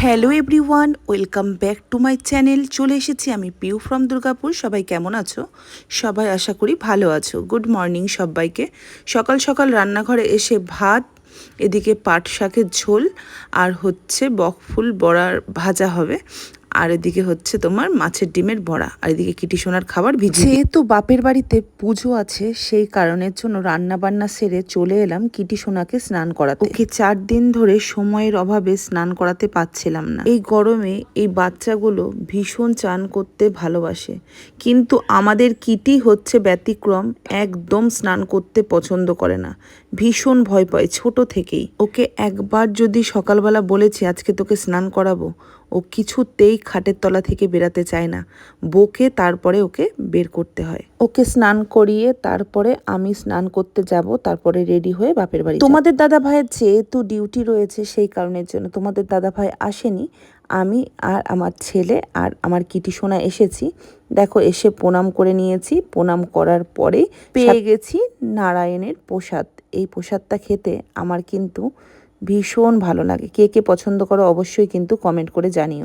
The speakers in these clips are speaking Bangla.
Hello everyone, welcome back to my channel. চলে এসেছি আমি পিউ ফ্রম দুর্গাপুর। সবাই কেমন আছো? সবাই আশা করি ভালো আছো। গুড মর্নিং সবাইকে। সকাল সকাল রান্নাঘরে এসে ভাত, এদিকে পাট শাকের ঝোল, আর হচ্ছে বকফুল বড়ার ভাজা হবে, আর এদিকে হচ্ছে তোমার মাছের ডিমের বড়া, আর এদিকে কিটি সোনার খাবার ভিজিয়ে। যেহেতু বাপের বাড়িতে পুজো আছে, সেই কারণের জন্য রান্না বান্না সেরে চলে এলাম কিটি সোনাকে স্নান করাতে। ওকে 4 দিন ধরে সময়ের অভাবে স্নান করাতে পারছিলাম না। এই গরমে এই বাচ্চাগুলো ভীষণ চান করতে ভালোবাসে, কিন্তু আমাদের কিটি হচ্ছে ব্যতিক্রম, একদম স্নান করতে পছন্দ করে না, ভীষণ ভয় পায় ছোট থেকেই। ওকে একবার যদি সকালবেলা বলেছি আজকে তোকে স্নান করাবো, ও কিছুতেই খাটের তলা থেকে বেরাতে চায় না, বকে তারপরে ওকে বের করতে হয়। ওকে স্নান করিয়ে তারপরে আমি স্নান করতে যাব, তারপরে রেডি হয়ে বাপের বাড়ি। তোমাদের দাদা ভাইয়ের যেহেতু ডিউটি রয়েছে, সেই কারণের জন্য তোমাদের দাদা ভাই আসেনি, আমি আর আমার ছেলে আর আমার কিটি সোনা এসেছি। দেখো, এসে প্রণাম করে নিয়েছি। প্রণাম করার পরে পেয়ে গেছি নারায়ণের প্রসাদ। এই প্রসাদটা খেতে আমার কিন্তু ভীষণ ভালো লাগে। কে কে পছন্দ করো অবশ্যই কিন্তু কমেন্ট করে জানিও।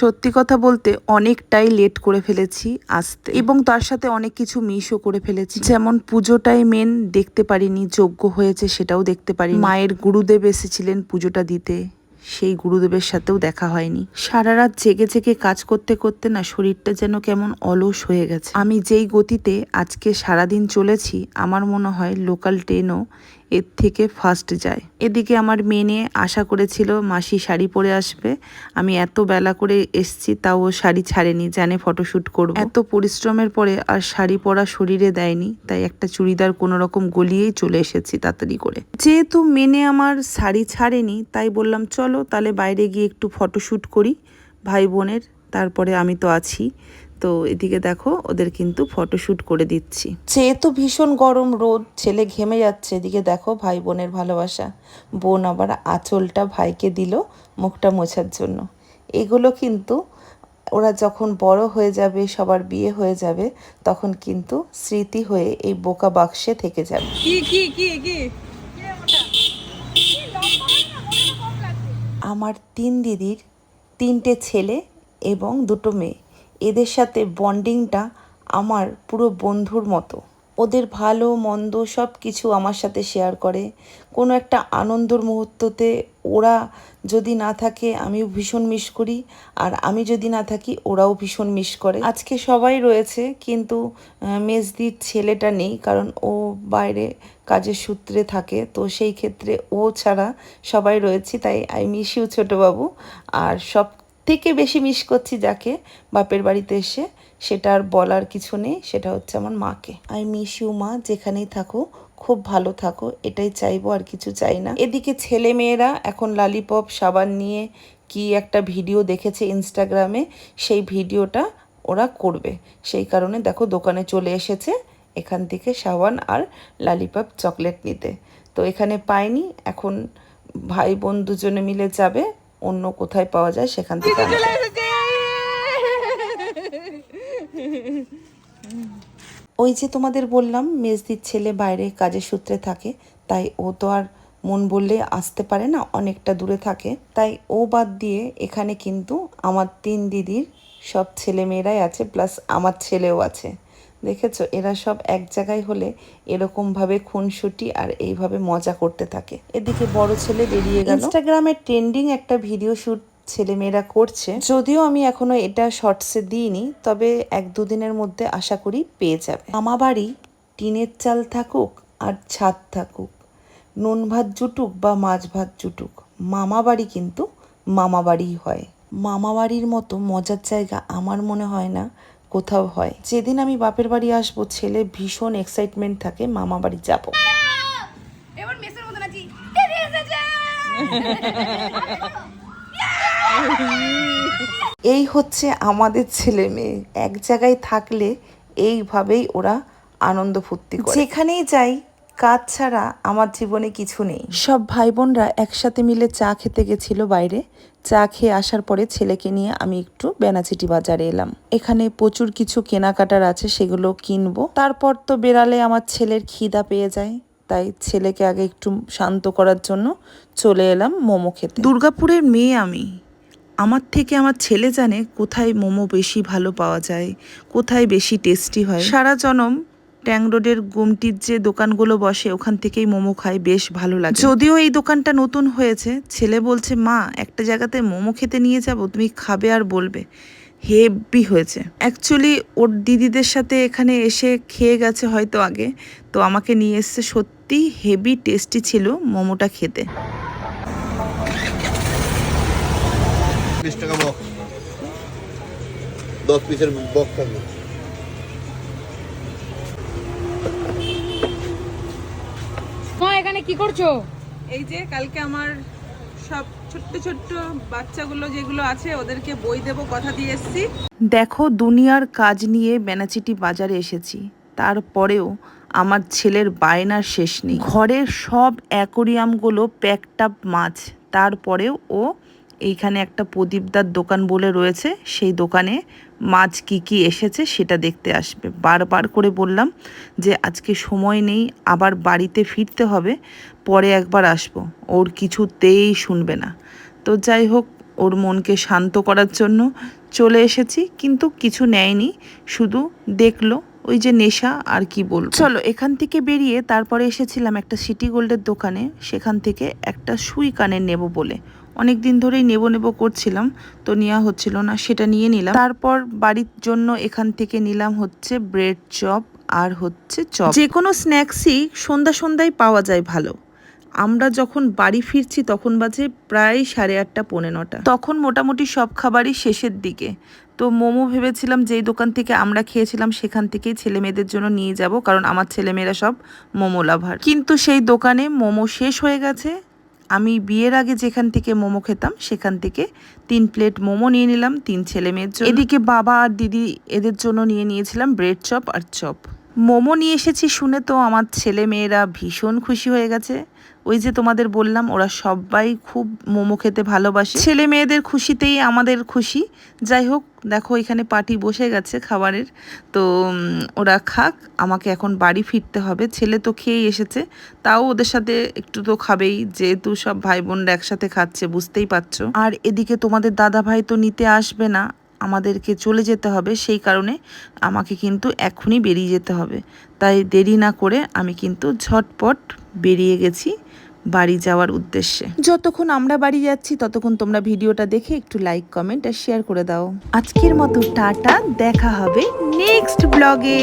সত্যি কথা বলতে অনেকটাই লেট করে ফেলেছি আসতে, এবং তার সাথে অনেক কিছু মিসও করে ফেলেছি। যেমন পুজোটাই মেন দেখতে পারিনি, যজ্ঞ হয়েছে সেটাও দেখতে পারিনি। মায়ের গুরুদেব এসেছিলেন পুজোটা দিতে, সেই গুরুদেবের সাথেও দেখা হয়নি। সারা রাত জেগে জেগে কাজ করতে করতে না শরীরটা যেন কেমন অলস হয়ে গেছে। আমি যেই গতিতে আজকে সারাদিন চলেছি, আমার মনে হয় লোকাল ট্রেনও এর থেকে ফাস্ট যায়। এদিকে আমার মেয়ে আশা করেছিল মাসি শাড়ি পরে আসবে, আমি এত বেলা করে এসছি তাও ও শাড়ি ছাড়েনি, জানে ফটোশ্যুট করব। এত পরিশ্রমের পরে আর শাড়ি পরা শরীরে দেয়নি, তাই একটা চুড়িদার কোনো রকম গলিয়েই চলে এসেছি তাড়াতাড়ি করে। যেহেতু মেনে আমার শাড়ি ছাড়েনি, তাই বললাম চলো তাহলে বাইরে গিয়ে একটু ফটোশ্যুট করি ভাই বোনের, তারপরে আমি তো আছি। তো এদিকে দেখো ওদের কিন্তু ফটোশ্যুট করে দিচ্ছি। যেহেতু ভীষণ গরম রোদ, ছেলে ঘেমে যাচ্ছে। এদিকে দেখো ভাই বোনের ভালোবাসা, বোন আবার আঁচলটা ভাইকে দিল মুখটা মোছার জন্য। এগুলো কিন্তু ওরা যখন বড় হয়ে যাবে, সবার বিয়ে হয়ে যাবে, তখন কিন্তু স্মৃতি হয়ে এই বোকা বাক্সে থেকে যাবে। আমার 3 দিদির 3টে ছেলে এবং 2টো মেয়ে, এদের সাথে বন্ডিংটা আমার পুরো বন্ধুর মতো। ওদের ভালো মন্দ সব কিছু আমার সাথে শেয়ার করে। কোনো একটা আনন্দর মুহূর্ততে ওরা যদি না থাকে আমিও ভীষণ মিস করি, আর আমি যদি না থাকি ওরাও ভীষণ মিস করে। আজকে সবাই রয়েছে, কিন্তু মেজদির ছেলেটা নেই, কারণ ও বাইরে কাজের সূত্রে থাকে, তো সেই ক্ষেত্রে ও ছাড়া সবাই রয়েছি। তাই আই মিস ইউ ছোটোবাবু। আর সব থেকে বেশি মিস করছি যাকে, বাপের বাড়িতে এসে, সেটা আর বলার কিছু নেই, সেটা হচ্ছে আমার মাকে। আই মিস ইউ মা, যেখানেই থাকো খুব ভালো থাকো, এটাই চাইবো, আর কিছু চাই না। এদিকে ছেলে মেয়েরা এখন লালিপপ সাবান নিয়ে কি একটা ভিডিও দেখেছে ইনস্টাগ্রামে, সেই ভিডিওটা ওরা করবে, সেই কারণে দেখো দোকানে চলে এসেছে এখান থেকে সাবান আর লালিপপ চকলেট নিতে। তো এখানে পাইনি, এখন ভাই বোন দুজনে মিলে যাবে, অন্য কোথায় পাওয়া যায় সেখান থেকে আনবে। ওই যে তোমাদের বললাম মেজদির ছেলে বাইরে কাজের সূত্রে থাকে, তাই ও তো আর মন বললে আসতে পারে না, অনেকটা দূরে থাকে। তাই ও বাদ দিয়ে এখানে কিন্তু আমার 3 দিদির সব ছেলে মেয়েরাই আছে, প্লাস আমার ছেলেও আছে। দেখেছো, এরা সব এক জায়গায় হলে এরকমভাবে খুনসুটি আর এইভাবে মজা করতে থাকে। এদিকে বড় ছেলে বেরিয়ে গেল। ইনস্টাগ্রামে ট্রেন্ডিং একটা ভিডিও শ্যুট ছেলেমেয়েরা করছে, যদিও আমি এখনো এটা শর্টসে দিইনি, তবে 1-2 দিনের মধ্যে আশা করি পেয়ে যাবে। মামা বাড়ি টিনের চাল থাকুক আর ছাদ থাকুক, নুন ভাত জুটুক বা মাছ ভাত জুটুক, মামা বাড়ি কিন্তু মামা বাড়িই হয়। মামা বাড়ির মতো মজার জায়গা আমার মনে হয় না কোথাও হয়। যেদিন আমি বাপের বাড়ি আসবো, ছেলে ভীষণ এক্সাইটমেন্ট থাকে মামা বাড়ি যাবো। এই হচ্ছে আমাদের ছেলে মেয়ে, এক জায়গায় থাকলে এইভাবেই ওরা আনন্দ ফুর্তি করে। যেখানেই যাই কাজ ছাড়া আমার জীবনে কিছু নেই। সব ভাই বোনরা একসাথে মিলে চা খেতে গেছিল বাইরে। চা খেয়ে আসার পরে ছেলেকে নিয়ে আমি একটু বেনাচিটি বাজারে এলাম। এখানে প্রচুর কিছু কেনাকাটার আছে, সেগুলো কিনবো। তারপর তো বেরালে আমার ছেলের খিদা পেয়ে যায়, তাই ছেলেকে আগে একটু শান্ত করার জন্য চলে এলাম মোমো খেতে। দুর্গাপুরের মেয়ে আমি, আমার থেকে আমার ছেলে জানে কোথায় মোমো বেশি ভালো পাওয়া যায়, কোথায় বেশি টেস্টি হয়। সারা জনম ট্যাং রোডের গুমটির যে দোকানগুলো বসে ওখান থেকেই মোমো খাই, বেশ ভালো লাগে। যদিও এই দোকানটা নতুন হয়েছে, ছেলে বলছে মা একটা জায়গাতে মোমো খেতে নিয়ে যাব, তুমি খাবে আর বলবে। হেভি হয়েছে। অ্যাকচুয়ালি ওর দিদিদের সাথে এখানে এসে খেয়ে গেছে হয়তো আগে, তো আমাকে নিয়ে এসছে। সত্যি হেভি টেস্টি ছিল মোমোটা খেতে। 20 টাকা বক্স, 10 পিসের বক্স থাকবে। মা এখানে কি করছো? এই যে কালকে আমার সব ছোট্ট ছোট্ট বাচ্চাগুলো যেগুলো আছে ওদেরকে বই দেব কথা দিয়ে এসেছি। দেখো দুনিয়ার কাজ নিয়ে বেনাচিটি বাজারে এসেছি, তারপরেও আমার ছেলের বায়নার শেষ নেই। ঘরের সব অ্যাকোরিয়ামগুলো প্যাকড আপ মাছ, তারপরেও ও এইখানে একটা প্রদীপদার দোকান বলে রয়েছে, সেই দোকানে মাছ কি কি এসেছে সেটা দেখতে আসবে। বারবার করে বললাম যে আজকে সময় নেই, আবার বাড়িতে ফিরতে হবে, পরে একবার আসবো। ওর কিছুতেই শুনবে না। তো যাই হোক, ওর মনকে শান্ত করার জন্য চলে এসেছি, কিন্তু কিছু নেয়নি, শুধু দেখলো। ওই যে নেশা, আর কি বলবো। চলো এখান থেকে বেরিয়ে তারপরে এসেছিলাম একটা সিটি গোল্ডের দোকানে, সেখান থেকে একটা সুই কানের নেব বলে। অনেক দিন ধরেই নেব করছিলাম, তো নেওয়া হচ্ছিল না, সেটা নিয়ে নিলাম। তারপর বাড়ির জন্য এখান থেকে নিলাম হচ্ছে ব্রেড চপ আর হচ্ছে চপ। যে কোনো স্ন্যাক্সই সন্ধ্যায় পাওয়া যায় ভালো। আমরা যখন বাড়ি ফিরছি তখন বাজে প্রায় 8:30 পৌনে 9টা। তখন মোটামুটি সব খাবারই শেষের দিকে। তো মোমো ভেবেছিলাম যেই দোকান থেকে আমরা খেয়েছিলাম সেখান থেকেই ছেলে মেয়েদের জন্য নিয়ে যাব, কারণ আমার ছেলেমেয়েরা সব মোমো লাভার। কিন্তু সেই দোকানে মোমো শেষ হয়ে গেছে। আমি বিয়ের আগে যেখান থেকে মোমো খেতাম সেখান থেকে 3 প্লেট মোমো নিয়ে নিলাম 3 ছেলে মেয়ের জন্য। এদিকে বাবা আর দিদি এদের জন্য নিয়ে নিয়েছিলাম ব্রেড চপ আর চপ। মোমো নিয়ে এসেছি শুনে তো আমার ছেলে মেয়েরা ভীষণ খুশি হয়ে গেছে। ওই যে তোমাদের বললাম, ওরা সবাই খুব মোমো খেতে ভালোবাসে। ছেলে মেয়েদের খুশিতেই আমাদের খুশি। যাই হোক, দেখো এখানে পার্টি বসে গেছে খাবারের, তো ওরা খাক, আমাকে এখন বাড়ি ফিরতে হবে। ছেলে তো খেয়েই এসেছে, তাও ওদের সাথে একটু তো খাবেই, যেহেতু সব ভাই বোনরা একসাথে খাচ্ছে, বুঝতেই পারছো। আর এদিকে তোমাদের দাদা ভাই তো নিতে আসবে না, আমাদেরকে চলে যেতে হবে, সেই কারণে আমাকে কিন্তু এখনই বেরিয়ে যেতে হবে। তাই দেরি না করে আমি কিন্তু ঝটপট বেরিয়ে গেছি বাড়ি যাওয়ার উদ্দেশ্যে। যতক্ষণ আমরা বাড়ি যাচ্ছি ততক্ষণ তোমরা ভিডিওটা দেখে একটু লাইক কমেন্ট আর শেয়ার করে দাও। আজকের মতো টাটা, দেখা হবে নেক্সট ব্লগে।